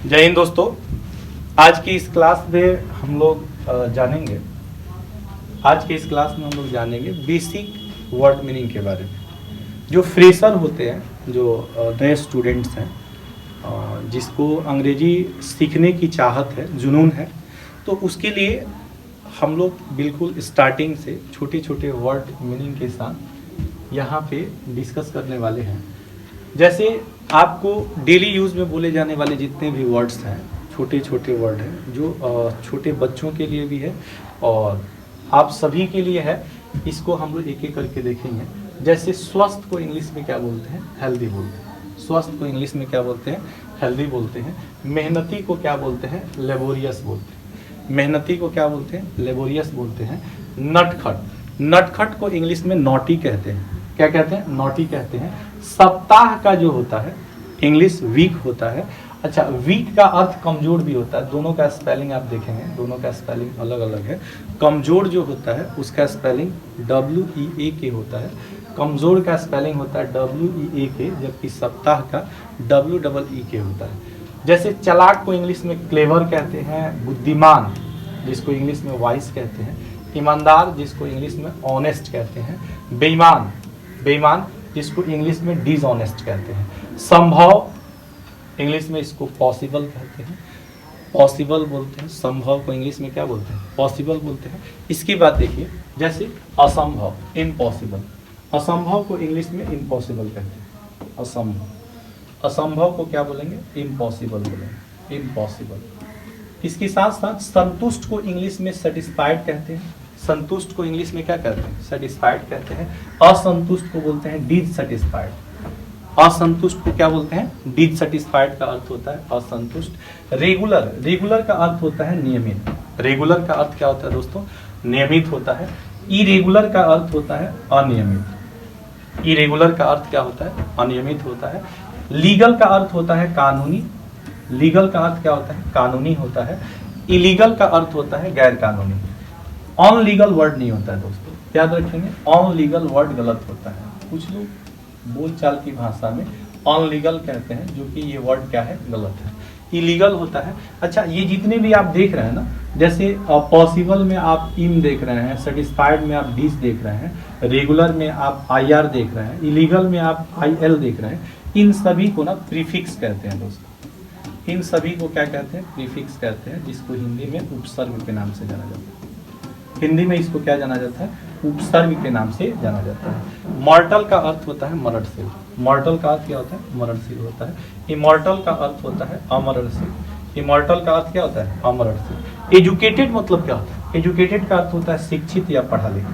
जय हिंद दोस्तों। आज की इस क्लास में हम लोग जानेंगे बेसिक वर्ड मीनिंग के बारे में। जो फ्रेशर होते हैं, जो नए स्टूडेंट्स हैं, जिसको अंग्रेजी सीखने की चाहत है, जुनून है, तो उसके लिए हम लोग बिल्कुल स्टार्टिंग से छोटे छोटे वर्ड मीनिंग के साथ यहाँ पे डिस्कस करने वाले हैं। जैसे आपको डेली यूज़ में बोले जाने वाले जितने भी वर्ड्स हैं, छोटे छोटे वर्ड हैं, जो छोटे बच्चों के लिए भी है और आप सभी के लिए है। इसको हम लोग एक एक करके देखेंगे। जैसे स्वस्थ को इंग्लिश में क्या बोलते हैं? हेल्दी बोलते हैं। स्वस्थ को इंग्लिश में क्या बोलते हैं? हेल्दी बोलते हैं। मेहनती को क्या बोलते हैं? लेबोरियस बोलते हैं। मेहनती को क्या बोलते हैं? लेबोरियस बोलते हैं। नटखट को इंग्लिश में नॉटी कहते हैं। क्या कहते हैं? नॉटी कहते हैं। सप्ताह का जो होता है इंग्लिश वीक होता है। अच्छा, वीक का अर्थ कमजोर भी होता है। दोनों का स्पेलिंग आप देखेंगे, दोनों का स्पेलिंग अलग अलग है। कमजोर जो होता है उसका स्पेलिंग WEAK होता है। कमजोर का स्पेलिंग होता है WEAK, जबकि सप्ताह का WEEK होता है। जैसे चालाक को इंग्लिश में क्लेवर कहते हैं। बुद्धिमान जिसको इंग्लिश में वाइस कहते हैं। ईमानदार जिसको इंग्लिश में ऑनेस्ट कहते हैं। बेईमान जिसको इंग्लिश में डिसऑनेस्ट कहते हैं। संभव इंग्लिश में इसको पॉसिबल कहते हैं। पॉसिबल बोलते हैं। संभव को इंग्लिश में क्या बोलते हैं? पॉसिबल बोलते हैं। इसकी बात देखिए, जैसे असंभव, इम्पॉसिबल। असंभव को इंग्लिश में इम्पॉसिबल कहते हैं। असंभव को क्या बोलेंगे? इम्पॉसिबल बोलेंगे। इम्पॉसिबल। इसके साथ साथ संतुष्ट को इंग्लिश में सेटिस्फाइड कहते हैं। संतुष्ट को इंग्लिश में क्या कहते हैं? सेटिस्फाइड कहते हैं। असंतुष्ट को बोलते हैं डिससैटिस्फाइड। असंतुष्ट को क्या बोलते हैं? डिससैटिस्फाइड का अर्थ होता है असंतुष्ट। रेगुलर का अर्थ होता है नियमित। रेगुलर का अर्थ क्या होता है दोस्तों? नियमित होता है। इरेगुलर का अर्थ होता है अनियमित। इरेगुलर का अर्थ क्या होता है? अनियमित होता है। लीगल का अर्थ होता है कानूनी। लीगल का अर्थ क्या होता है? कानूनी होता है। इलीगल का अर्थ होता है गैर कानूनी। अनलीगल वर्ड नहीं होता है दोस्तों, याद रखेंगे। अनलीगल वर्ड गलत होता है। कुछ लोग बोलचाल की भाषा में अनलीगल कहते हैं, जो कि ये वर्ड क्या है? गलत है। इलीगल होता है। अच्छा, ये जितने भी आप देख रहे हैं ना, जैसे पॉसिबल में आप इन देख रहे हैं, सेटिस्फाइड में आप डिस देख रहे हैं, रेगुलर में आप IR देख रहे हैं, इलीगल में आप IL देख रहे हैं, इन सभी को ना प्रीफिक्स कहते हैं दोस्तों। इन सभी को क्या कहते हैं? प्रीफिक्स कहते हैं, जिसको हिंदी में उपसर्ग के नाम से जाना जाता है। हिंदी में इसको क्या जाना जाता है? उपसर्ग के नाम से जाना जाता है। मॉर्टल का अर्थ होता है मरणशील। मॉर्टल का अर्थ क्या होता है? मरणशील होता है। इमॉर्टल का अर्थ होता है अमरणशील। इमॉर्टल का अर्थ क्या होता है? अमरणशील। एजुकेटेड मतलब क्या होता है? एजुकेटेड का अर्थ होता है शिक्षित या पढ़ा लिखा।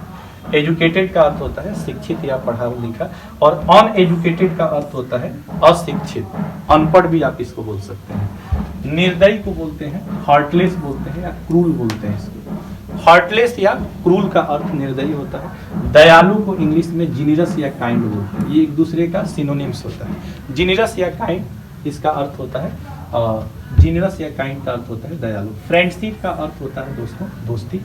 एजुकेटेड का अर्थ होता है शिक्षित या पढ़ा लिखा। और अनएजुकेटेड का अर्थ होता है अशिक्षित, अनपढ़ भी आप इसको बोल सकते हैं। निर्दयी को बोलते हैं हार्टलेस बोलते हैं, या क्रूल बोलते हैं इसको। हार्टलेस या क्रूल का अर्थ निर्दयी होता है। दयालु को इंग्लिश में जीनियस या काइंड बोलते हैं। ये एक दूसरे का सिनोनिम्स होता है। जीनियस या काइंड, इसका अर्थ होता है जीनियस या काइंड का अर्थ होता है दयालु। फ्रेंडशिप का अर्थ होता है दोस्तों दोस्ती।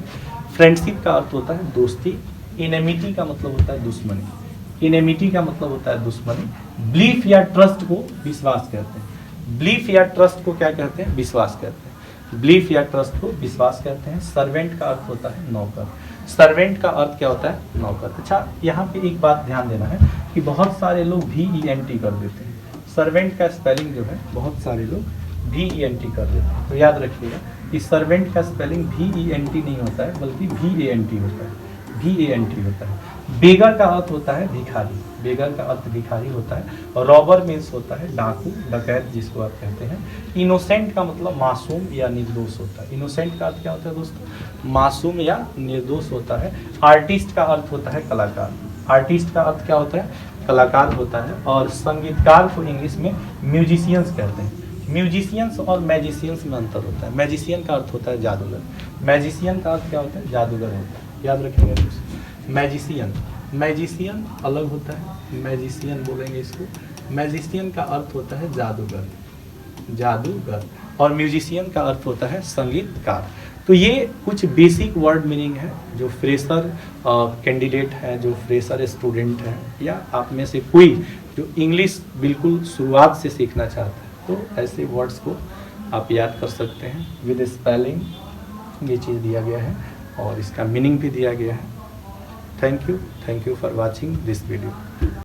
फ्रेंडशिप का अर्थ होता है दोस्ती। इनेमिटी का मतलब होता है दुश्मनी। इनेमिटी का मतलब होता है दुश्मनी। बिलीफ या ट्रस्ट को विश्वास कहते हैं। बिलीफ या ट्रस्ट को क्या कहते हैं? विश्वास कहते हैं। बिलीफ या ट्रस्ट को विश्वास कहते हैं। सर्वेंट का अर्थ होता है नौकर। सर्वेंट का अर्थ क्या होता है? नौकर। अच्छा, यहाँ पे एक बात ध्यान देना है कि बहुत सारे लोग VENT कर देते हैं। सर्वेंट का स्पेलिंग जो है बहुत सारे लोग VENT कर देते हैं, तो याद रखिएगा कि सर्वेंट का स्पेलिंग VENT नहीं होता है, बल्कि VANT होता है। VANT होता है। बेगर का अर्थ होता है भिखारी। बेगर का अर्थ भिखारी होता है। रॉबर मीन्स होता है डाकू, डकैत जिसको आप कहते हैं। इनोसेंट का मतलब मासूम या निर्दोष होता है। इनोसेंट का अर्थ क्या होता है दोस्तों? मासूम या निर्दोष होता है। आर्टिस्ट का अर्थ होता है कलाकार। आर्टिस्ट का अर्थ क्या होता है? कलाकार होता है। और संगीतकार को इंग्लिश में म्यूजिशियंस कहते हैं। म्यूजिशियंस और मैजिशियंस में अंतर होता है। मैजिशियन का अर्थ होता है जादूगर। मैजिशियन का अर्थ क्या होता है? जादूगर होता है। याद रखेंगे दोस्तों। मैजिशियन अलग होता है। मैजिशियन बोलेंगे इसको। मैजिशियन का अर्थ होता है जादूगर। और म्यूजिशियन का अर्थ होता है संगीतकार। तो ये कुछ बेसिक वर्ड मीनिंग है जो फ्रेशर कैंडिडेट है, जो फ्रेशर स्टूडेंट है, या आप में से कोई जो इंग्लिश बिल्कुल शुरुआत से सीखना चाहता है, तो ऐसे वर्ड्स को आप याद कर सकते हैं विद स्पेलिंग। ये चीज़ दिया गया है और इसका मीनिंग भी दिया गया है। Thank you for watching this video.